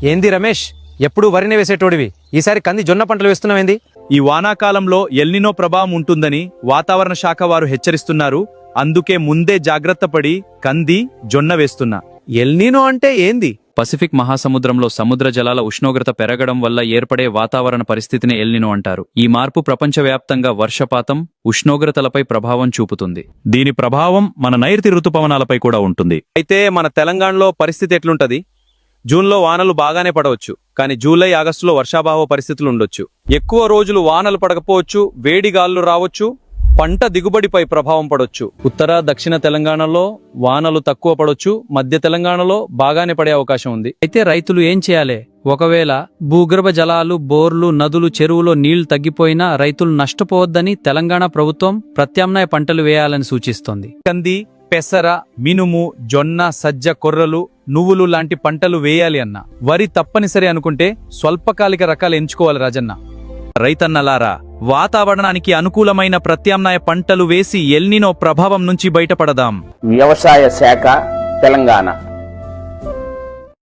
ఏంది రమేష్, ఎప్పుడు వరినే వేసేటోడివి, ఈసారి కంది జొన్న పంటలు వేస్తున్నావేంది? ఈ వానాకాలంలో ఎల్నినో ప్రభావం ఉంటుందని వాతావరణ శాఖ వారు హెచ్చరిస్తున్నారు. అందుకే ముందే జాగ్రత్త పడి కంది జొన్న వేస్తున్నా. ఎల్నీనో అంటే ఏంది? పసిఫిక్ మహాసముద్రంలో సముద్ర జలాల ఉష్ణోగ్రత పెరగడం వల్ల ఏర్పడే వాతావరణ పరిస్థితిని ఎల్నినో అంటారు. ఈ మార్పు ప్రపంచవ్యాప్తంగా వర్షపాతం, ఉష్ణోగ్రతలపై ప్రభావం చూపుతుంది. దీని ప్రభావం మన నైరుతి ఋతుపవనాలపై కూడా ఉంటుంది. అయితే మన తెలంగాణలో పరిస్థితి ఎట్లుంటది? జూన్లో వానలు బాగానే పడవచ్చు, కానీ జూలై ఆగస్టులో వర్షాభావ పరిస్థితులు ఉండొచ్చు. ఎక్కువ రోజులు వానలు పడకపోవచ్చు, వేడిగాళ్లు రావచ్చు, పంట దిగుబడిపై ప్రభావం పడొచ్చు. ఉత్తర దక్షిణ తెలంగాణలో వానలు తక్కువ పడొచ్చు, మధ్య తెలంగాణలో బాగానే పడే అవకాశం ఉంది. అయితే రైతులు ఏం చేయాలి? ఒకవేళ భూగర్భ జలాలు, బోర్లు, నదులు, చెరువులో నీళ్లు తగ్గిపోయినా రైతులు నష్టపోవద్దని తెలంగాణ ప్రభుత్వం ప్రత్యామ్నాయ పంటలు వేయాలని సూచిస్తోంది. కంది, పెసర, మినుము, జొన్న, సజ్జ, కొర్రలు, నువ్వులు లాంటి పంటలు వేయాలి అన్న. వరి తప్పనిసరి అనుకుంటే స్వల్పకాలిక రకాలు ఎంచుకోవాలి రాజన్న. రైతన్నలారా, వాతావరణానికి అనుకూలమైన ప్రత్యామ్నాయ పంటలు వేసి ఎల్నినో ప్రభావం నుంచి బయటపడదాం. వ్యవసాయ శాఖ తెలంగాణ.